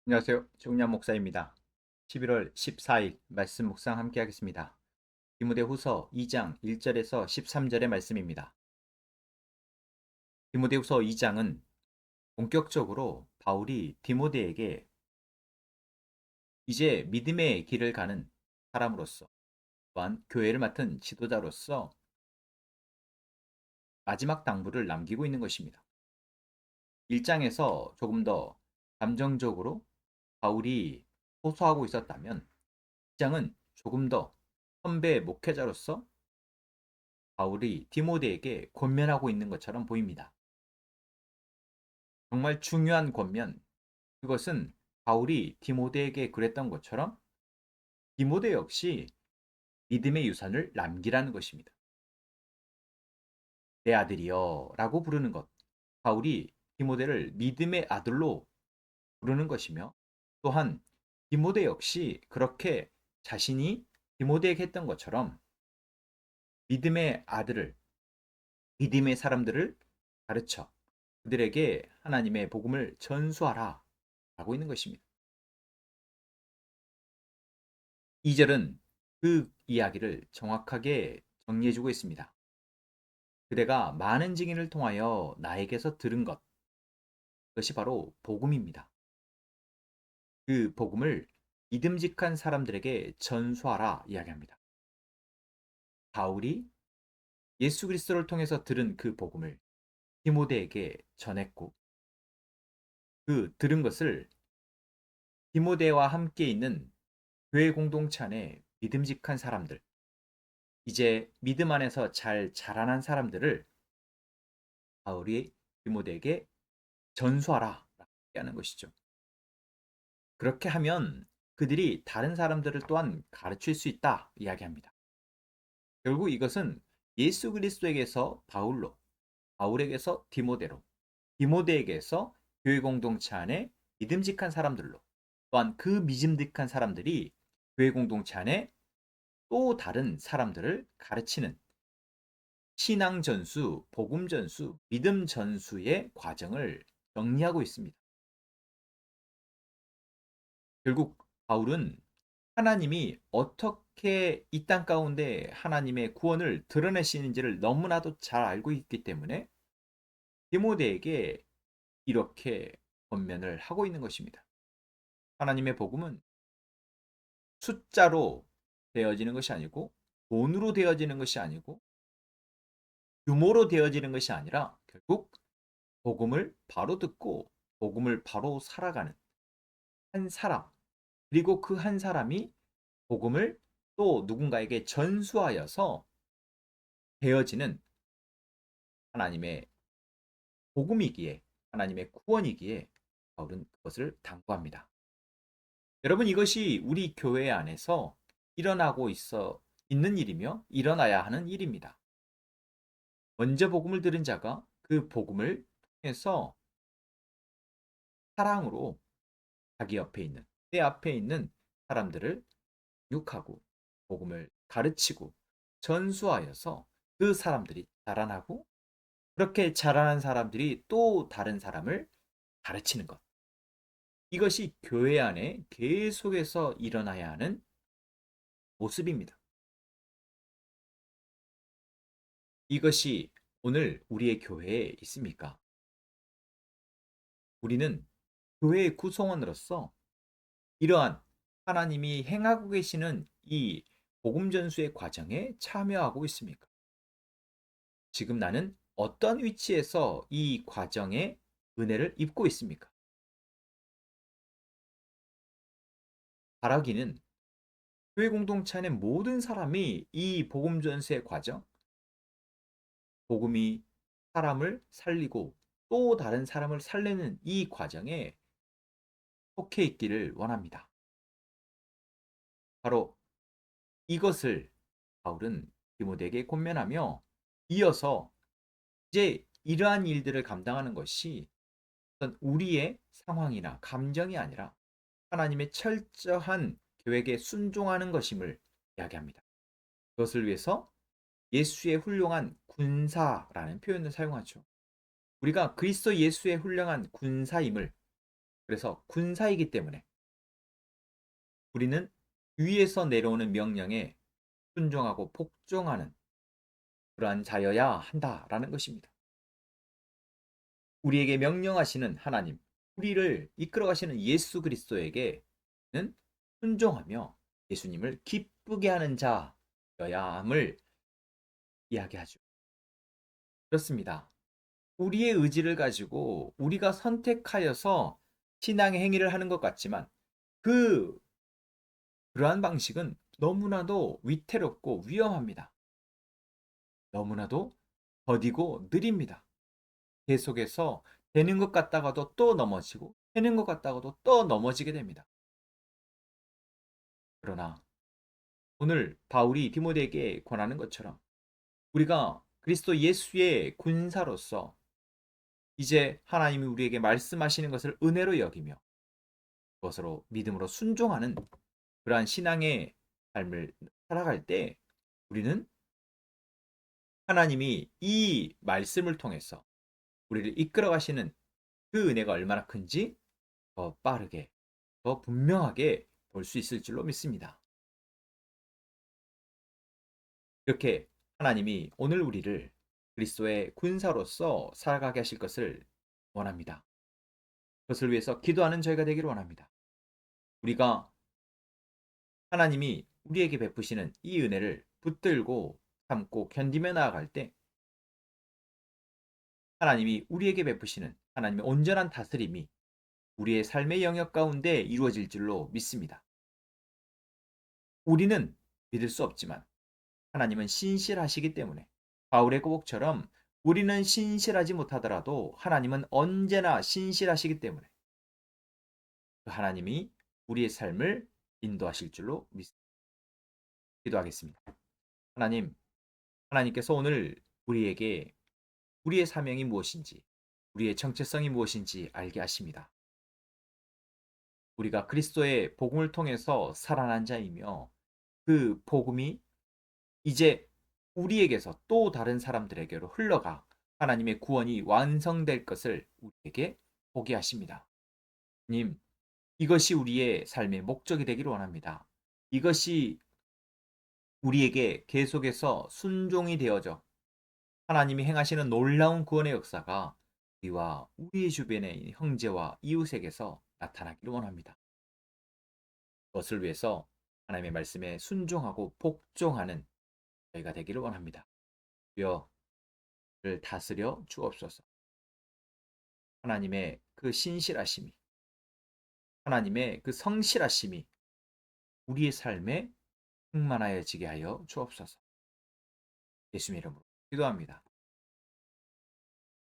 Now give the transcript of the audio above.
안녕하세요. 종량 목사입니다. 11월 14일 말씀 묵상 함께 하겠습니다. 디모데후서 2장 1절에서 13절의 말씀입니다. 디모데후서 2장은 본격적으로 바울이 디모데에게 이제 믿음의 길을 가는 사람으로서 또한 교회를 맡은 지도자로서 마지막 당부를 남기고 있는 것입니다. 1장에서 조금 더 감정적으로 바울이 호소하고 있었다면 2장은 조금 더 선배 목회자로서 바울이 디모데에게 권면하고 있는 것처럼 보입니다. 정말 중요한 권면, 그것은 바울이 디모데에게 그랬던 것처럼 디모데 역시 믿음의 유산을 남기라는 것입니다. 내 아들이여 라고 부르는 것, 바울이 디모데를 믿음의 아들로 부르는 것이며 또한 디모데 역시 그렇게 자신이 디모데에게 했던 것처럼 믿음의 아들을, 믿음의 사람들을 가르쳐 그들에게 하나님의 복음을 전수하라 라고 있는 것입니다. 2절은 그 이야기를 정확하게 정리해주고 있습니다. 그대가 많은 증인을 통하여 나에게서 들은 것, 그것이 바로 복음입니다. 그 복음을 믿음직한 사람들에게 전수하라 이야기합니다. 바울이 예수 그리스도를 통해서 들은 그 복음을 디모데에게 전했고 그 들은 것을 디모데와 함께 있는 교회 공동체 안에 믿음직한 사람들, 이제 믿음 안에서 잘 자라난 사람들을 바울이 디모데에게 전수하라 라고 하는 것이죠. 그렇게 하면 그들이 다른 사람들을 또한 가르칠 수 있다 이야기합니다. 결국 이것은 예수 그리스도에게서 바울로, 바울에게서 디모데로, 디모데에게서 교회 공동체 안에 믿음직한 사람들로, 또한 그 믿음직한 사람들이 교회 공동체 안에 또 다른 사람들을 가르치는 신앙 전수, 복음 전수, 믿음 전수의 과정을 정리하고 있습니다. 결국 바울은 하나님이 어떻게 이 땅 가운데 하나님의 구원을 드러내시는지를 너무나도 잘 알고 있기 때문에 디모데에게 이렇게 권면을 하고 있는 것입니다. 하나님의 복음은 숫자로 되어지는 것이 아니고 돈으로 되어지는 것이 아니고 규모로 되어지는 것이 아니라 결국 복음을 바로 듣고 복음을 바로 살아가는 한 사람, 그리고 그 한 사람이 복음을 또 누군가에게 전수하여서 되어지는 하나님의 복음이기에, 하나님의 구원이기에 바울은 그것을 당부합니다. 여러분, 이것이 우리 교회 안에서 일어나고 있는 일이며 일어나야 하는 일입니다. 먼저 복음을 들은 자가 그 복음을 통해서 사랑으로 자기 옆에 있는, 내 앞에 있는 사람들을 육하고 복음을 가르치고 전수하여서 그 사람들이 자라나고 그렇게 자라난 사람들이 또 다른 사람을 가르치는 것. 이것이 교회 안에 계속해서 일어나야 하는 모습입니다. 이것이 오늘 우리의 교회에 있습니까? 우리는 교회의 구성원으로서 이러한 하나님이 행하고 계시는 이 복음 전수의 과정에 참여하고 있습니까? 지금 나는 어떤 위치에서 이 과정의 은혜를 입고 있습니까? 바라기는 교회 공동체 안의 모든 사람이 이 복음 전수의 과정, 복음이 사람을 살리고 또 다른 사람을 살리는 이 과정에 속해 있기를 원합니다. 바로 이것을 바울은 디모데에게 권면하며 이어서 이제 이러한 일들을 감당하는 것이 어떤 우리의 상황이나 감정이 아니라 하나님의 철저한 계획에 순종하는 것임을 이야기합니다. 그것을 위해서 예수의 훌륭한 군사라는 표현을 사용하죠. 우리가 그리스도 예수의 훌륭한 군사임을 그래서 군사이기 때문에 우리는 위에서 내려오는 명령에 순종하고 복종하는 그러한 자여야 한다라는 것입니다. 우리에게 명령하시는 하나님, 우리를 이끌어 가시는 예수 그리스도에게는 순종하며 예수님을 기쁘게 하는 자여야 함을 이야기하죠. 그렇습니다. 우리의 의지를 가지고 우리가 선택하여서 신앙의 행위를 하는 것 같지만 그 그러한 방식은 너무나도 위태롭고 위험합니다. 너무나도 더디고 느립니다. 계속해서 되는 것 같다가도 또 넘어지고 되는 것 같다가도 또 넘어지게 됩니다. 그러나 오늘 바울이 디모데에게 권하는 것처럼 우리가 그리스도 예수의 군사로서 이제 하나님이 우리에게 말씀하시는 것을 은혜로 여기며 그것으로 믿음으로 순종하는 그러한 신앙의 삶을 살아갈 때 우리는 하나님이 이 말씀을 통해서 우리를 이끌어 가시는 그 은혜가 얼마나 큰지 더 빠르게, 더 분명하게 볼 수 있을 줄로 믿습니다. 이렇게 하나님이 오늘 우리를 그리스도의 군사로서 살아가게 하실 것을 원합니다. 그것을 위해서 기도하는 저희가 되기를 원합니다. 우리가 하나님이 우리에게 베푸시는 이 은혜를 붙들고 참고 견디며 나아갈 때 하나님이 우리에게 베푸시는 하나님의 온전한 다스림이 우리의 삶의 영역 가운데 이루어질 줄로 믿습니다. 우리는 믿을 수 없지만 하나님은 신실하시기 때문에 바울의 고백처럼 우리는 신실하지 못하더라도 하나님은 언제나 신실하시기 때문에 그 하나님이 우리의 삶을 인도하실 줄로 믿습니다. 기도하겠습니다. 하나님, 하나님께서 오늘 우리에게 우리의 사명이 무엇인지, 우리의 정체성이 무엇인지 알게 하십니다. 우리가 그리스도의 복음을 통해서 살아난 자이며 그 복음이 이제 우리에게서 또 다른 사람들에게로 흘러가 하나님의 구원이 완성될 것을 우리에게 보게 하십니다. 님, 이것이 우리의 삶의 목적이 되기를 원합니다. 이것이 우리에게 계속해서 순종이 되어져 하나님이 행하시는 놀라운 구원의 역사가 우리와 우리의 주변의 형제와 이웃에게서 나타나기를 원합니다. 그것을 위해서 하나님의 말씀에 순종하고 복종하는 저희가 되기를 원합니다. 주여, 를 다스려 주옵소서. 하나님의 그 신실하심이, 하나님의 그 성실하심이 우리의 삶에 충만하여지게 하여 주옵소서. 예수님 이름으로 기도합니다.